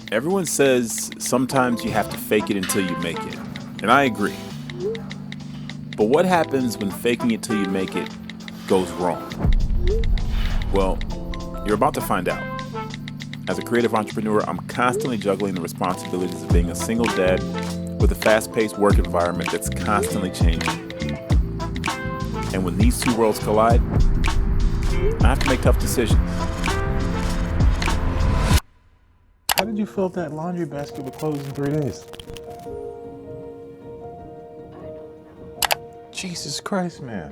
Everyone says sometimes you have to fake it until you make it, and I agree. But what happens when faking it till you make it goes wrong? Well, you're about to find out. As a creative entrepreneur, I'm constantly juggling the responsibilities of being a single dad with a fast-paced work environment that's constantly changing. And when these two worlds collide, I have to make tough decisions. How did you fill up that laundry basket with clothes in 3 days? Jesus Christ, man.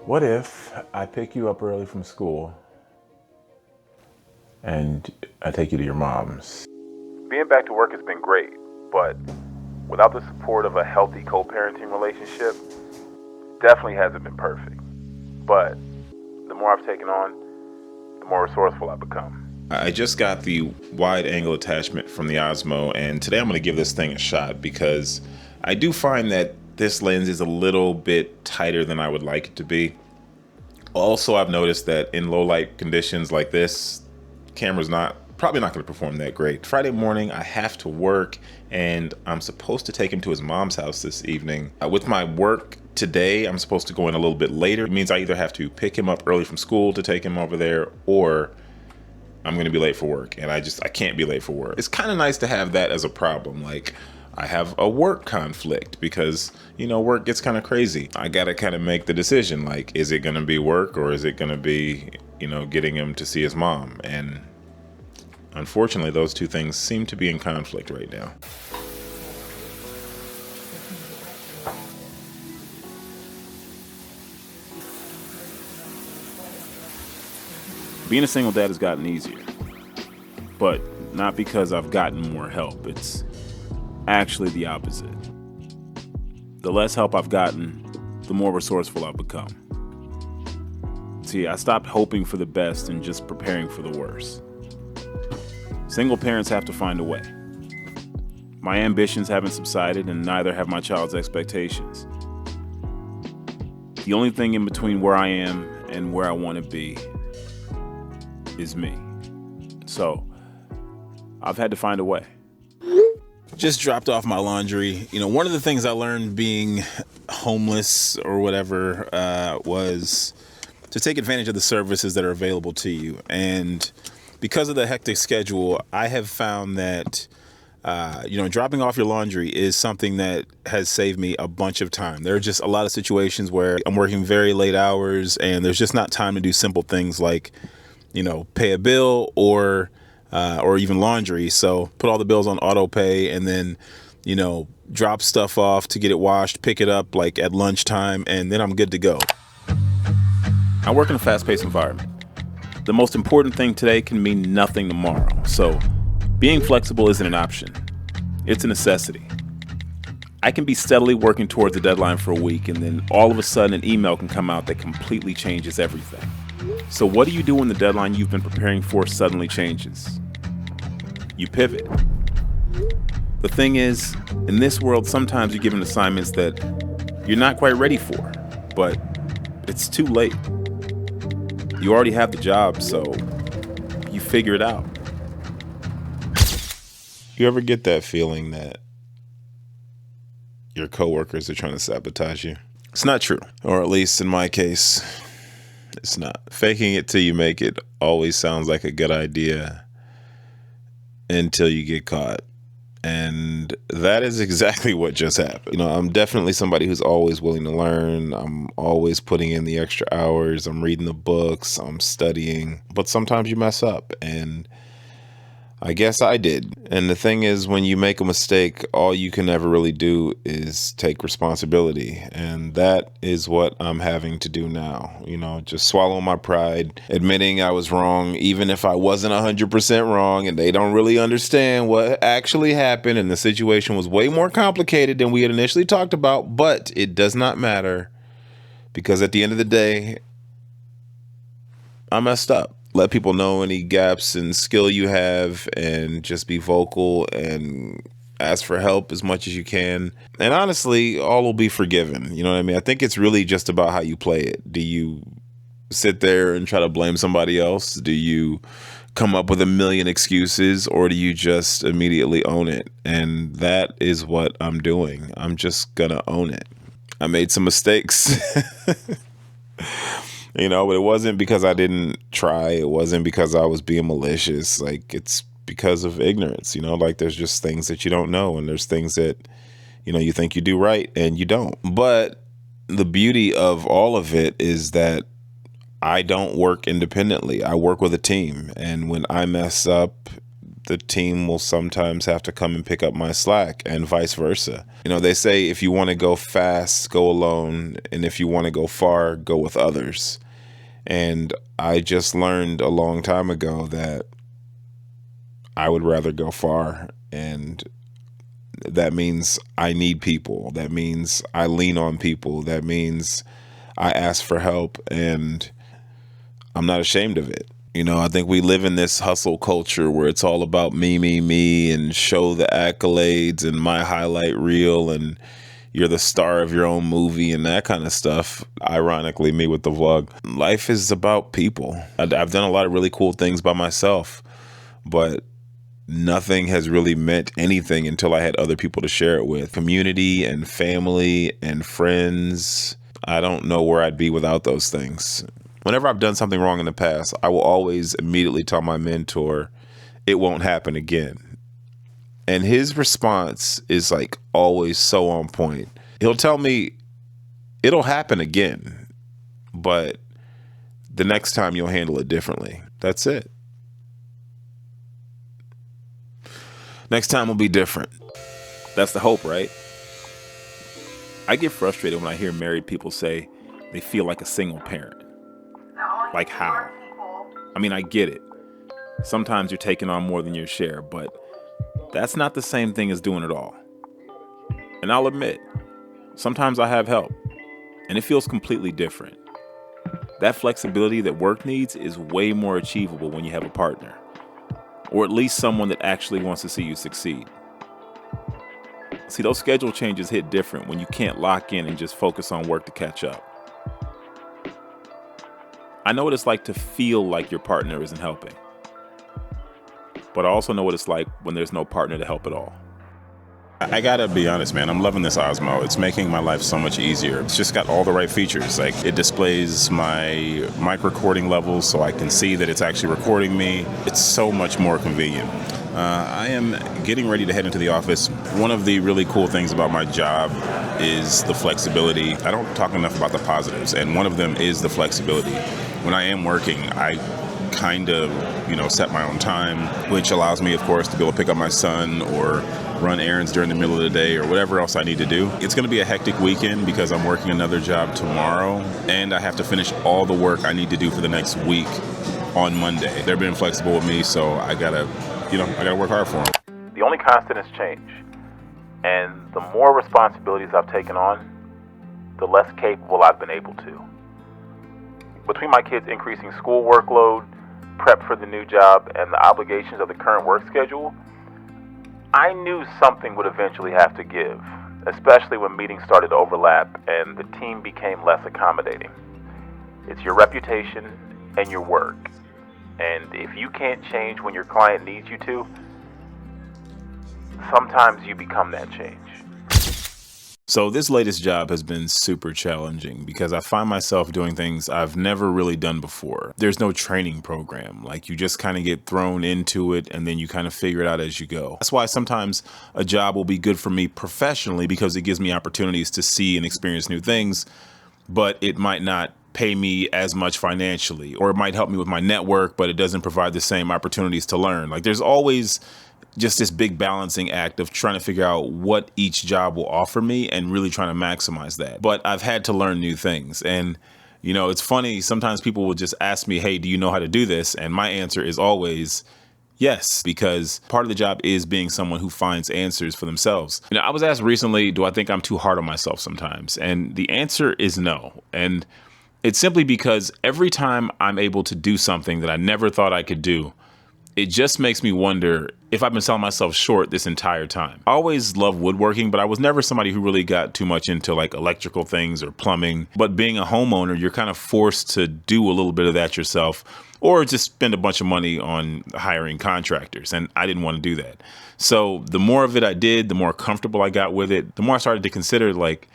What if I pick you up early from school and I take you to your mom's? Being back to work has been great, but without the support of a healthy co-parenting relationship, definitely hasn't been perfect. But the more I've taken on, the more resourceful I've become. I just got the wide angle attachment from the Osmo, and today I'm going to give this thing a shot because I do find that this lens is a little bit tighter than I would like it to be. Also, I've noticed that in low light conditions like this, camera's probably not going to perform that great. Friday morning, I have to work, and I'm supposed to take him to his mom's house this evening. With my work today, I'm supposed to go in a little bit later. It means I either have to pick him up early from school to take him over there, or I'm going to be late for work, and I can't be late for work. It's kind of nice to have that as a problem. Like, I have a work conflict because, work gets kind of crazy. I got to kind of make the decision, like, is it going to be work or is it going to be, getting him to see his mom? And unfortunately, those two things seem to be in conflict right now. Being a single dad has gotten easier, but not because I've gotten more help. It's actually the opposite. The less help I've gotten, the more resourceful I've become. See, I stopped hoping for the best and just preparing for the worst. Single parents have to find a way. My ambitions haven't subsided, and neither have my child's expectations. The only thing in between where I am and where I want to be is me. So I've had to find a way. Just dropped off my laundry. One of the things I learned being homeless or whatever was to take advantage of the services that are available to you. And because of the hectic schedule, I have found that dropping off your laundry is something that has saved me a bunch of time. There are just a lot of situations where I'm working very late hours and there's just not time to do simple things like pay a bill or even laundry. So put all the bills on auto pay and then, drop stuff off to get it washed, pick it up like at lunchtime, and then I'm good to go. I work in a fast-paced environment. The most important thing today can mean nothing tomorrow. So being flexible isn't an option. It's a necessity. I can be steadily working towards a deadline for a week, and then all of a sudden an email can come out that completely changes everything. So what do you do when the deadline you've been preparing for suddenly changes? You pivot. The thing is, in this world, sometimes you're given assignments that you're not quite ready for, but it's too late. You already have the job, so you figure it out. You ever get that feeling that your coworkers are trying to sabotage you? It's not true, or at least in my case, it's not. Faking it till you make it always sounds like a good idea until you get caught. And that is exactly what just happened. I'm definitely somebody who's always willing to learn. I'm always putting in the extra hours. I'm reading the books. I'm studying. But sometimes you mess up, and I guess I did. And the thing is, when you make a mistake, all you can ever really do is take responsibility. And that is what I'm having to do now. Just swallow my pride, admitting I was wrong, even if I wasn't 100% wrong and they don't really understand what actually happened. And the situation was way more complicated than we had initially talked about. But it does not matter, because at the end of the day, I messed up. Let people know any gaps in skill you have, and just be vocal and ask for help as much as you can. And honestly, all will be forgiven. You know what I mean? I think it's really just about how you play it. Do you sit there and try to blame somebody else? Do you come up with a million excuses, or do you just immediately own it? And that is what I'm doing. I'm just gonna own it. I made some mistakes. But it wasn't because I didn't try. It wasn't because I was being malicious. Like, it's because of ignorance, like there's just things that you don't know, and there's things that, you think you do right and you don't. But the beauty of all of it is that I don't work independently. I work with a team. And when I mess up, the team will sometimes have to come and pick up my slack, and vice versa. They say if you want to go fast, go alone. And if you want to go far, go with others. And I just learned a long time ago that I would rather go far. And that means I need people. That means I lean on people. That means I ask for help, and I'm not ashamed of it. I think we live in this hustle culture where it's all about me, and show the accolades and my highlight reel, and you're the star of your own movie and that kind of stuff. Ironically, me with the vlog. Life is about people. I've done a lot of really cool things by myself, but nothing has really meant anything until I had other people to share it with. Community and family and friends. I don't know where I'd be without those things. Whenever I've done something wrong in the past, I will always immediately tell my mentor, it won't happen again. And his response is like always so on point. He'll tell me it'll happen again, but the next time you'll handle it differently. That's it. Next time will be different. That's the hope, right? I get frustrated when I hear married people say they feel like a single parent. Like how? I mean, I get it. Sometimes you're taking on more than your share, but that's not the same thing as doing it all. And I'll admit, sometimes I have help, and it feels completely different. That flexibility that work needs is way more achievable when you have a partner, or at least someone that actually wants to see you succeed. See, those schedule changes hit different when you can't lock in and just focus on work to catch up. I know what it's like to feel like your partner isn't helping, but I also know what it's like when there's no partner to help at all. I gotta be honest, man. I'm loving this Osmo. It's making my life so much easier. It's just got all the right features. Like, it displays my mic recording levels so I can see that it's actually recording me. It's so much more convenient. I am getting ready to head into the office. One of the really cool things about my job is the flexibility. I don't talk enough about the positives, and one of them is the flexibility. When I am working, I kind of, set my own time, which allows me, of course, to be able to pick up my son or run errands during the middle of the day or whatever else I need to do. It's going to be a hectic weekend because I'm working another job tomorrow, and I have to finish all the work I need to do for the next week on Monday. They're being flexible with me, so I gotta work hard for them. The only constant is change. And the more responsibilities I've taken on, the less capable I've been able to. Between my kids' increasing school workload, prep for the new job, and the obligations of the current work schedule, I knew something would eventually have to give, especially when meetings started to overlap and the team became less accommodating. It's your reputation and your work. And if you can't change when your client needs you to, sometimes you become that change. So this latest job has been super challenging because I find myself doing things I've never really done before. There's no training program. Like, you just kind of get thrown into it and then you kind of figure it out as you go. That's why sometimes a job will be good for me professionally, because it gives me opportunities to see and experience new things, but it might not pay me as much financially, or it might help me with my network, but it doesn't provide the same opportunities to learn. Like, there's always just this big balancing act of trying to figure out what each job will offer me and really trying to maximize that. But I've had to learn new things. And, it's funny. Sometimes people will just ask me, hey, do you know how to do this? And my answer is always yes, because part of the job is being someone who finds answers for themselves. I was asked recently, do I think I'm too hard on myself sometimes? And the answer is no. And it's simply because every time I'm able to do something that I never thought I could do, It just makes me wonder if I've been selling myself short this entire time. I always loved woodworking, but I was never somebody who really got too much into like electrical things or plumbing. But being a homeowner, you're kind of forced to do a little bit of that yourself, or just spend a bunch of money on hiring contractors. And I didn't want to do that. So the more of it I did, the more comfortable I got with it, the more I started to consider like,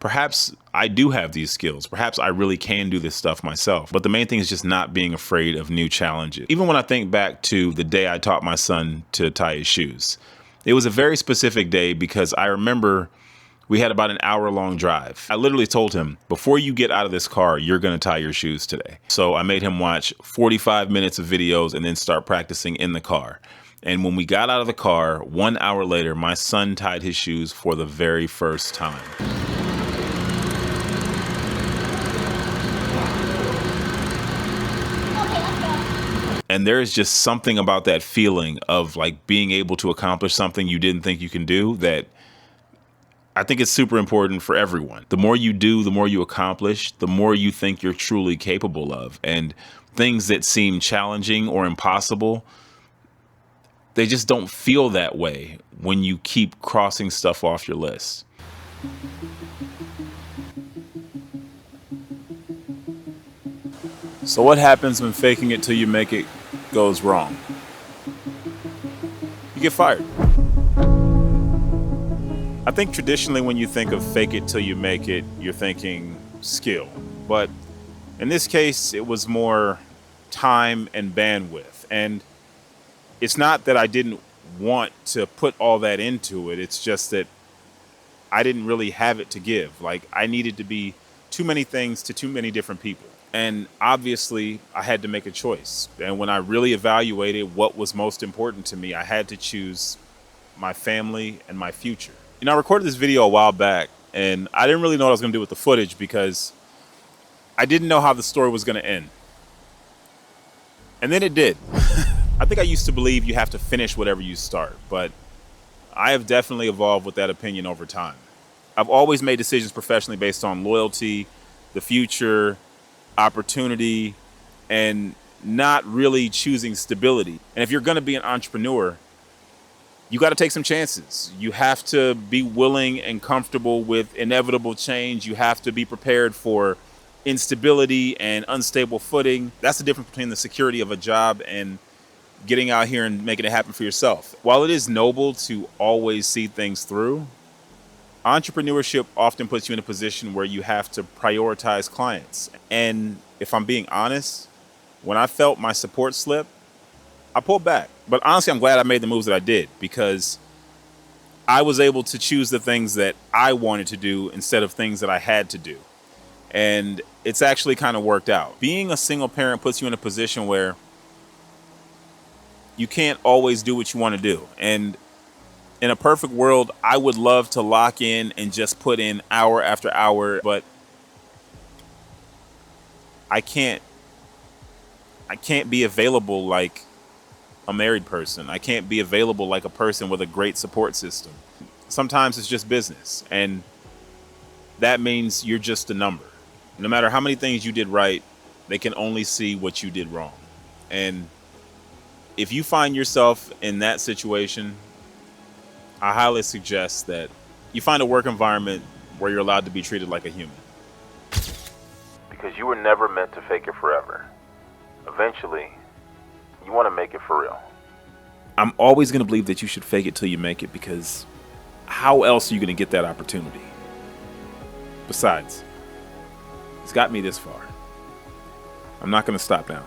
perhaps I do have these skills. Perhaps I really can do this stuff myself. But the main thing is just not being afraid of new challenges. Even when I think back to the day I taught my son to tie his shoes, it was a very specific day because I remember we had about an hour-long drive. I literally told him, before you get out of this car, you're going to tie your shoes today. So I made him watch 45 minutes of videos and then start practicing in the car. And when we got out of the car, 1 hour later, my son tied his shoes for the very first time. And there is just something about that feeling of like being able to accomplish something you didn't think you can do that I think it's super important for everyone. The more you do, the more you accomplish, the more you think you're truly capable of. And things that seem challenging or impossible, they just don't feel that way when you keep crossing stuff off your list. So what happens when faking it till you make it goes wrong? You get fired. I think traditionally when you think of fake it till you make it, you're thinking skill. But in this case, it was more time and bandwidth. And it's not that I didn't want to put all that into it. It's just that I didn't really have it to give. Like I needed to be too many things to too many different people. And obviously I had to make a choice. And when I really evaluated what was most important to me, I had to choose my family and my future. You know, I recorded this video a while back and I didn't really know what I was going to do with the footage because I didn't know how the story was going to end. And then it did. I think I used to believe you have to finish whatever you start, but I have definitely evolved with that opinion over time. I've always made decisions professionally based on loyalty, the future, opportunity, and not really choosing stability. And if you're going to be an entrepreneur, you got to take some chances. You have to be willing and comfortable with inevitable change. You have to be prepared for instability and unstable footing. That's the difference between the security of a job and getting out here and making it happen for yourself. While it is noble to always see things through, entrepreneurship often puts you in a position where you have to prioritize clients. And if I'm being honest, when I felt my support slip, I pulled back. But honestly, I'm glad I made the moves that I did because I was able to choose the things that I wanted to do instead of things that I had to do. And it's actually kind of worked out. Being a single parent puts you in a position where you can't always do what you want to do. And in a perfect world, I would love to lock in and just put in hour after hour, but I can't be available like a married person. I can't be available like a person with a great support system. Sometimes it's just business, and that means you're just a number. No matter how many things you did right, they can only see what you did wrong. And if you find yourself in that situation, I highly suggest that you find a work environment where you're allowed to be treated like a human. Because you were never meant to fake it forever. Eventually, you want to make it for real. I'm always going to believe that you should fake it till you make it, because how else are you going to get that opportunity? Besides, it's got me this far. I'm not going to stop now.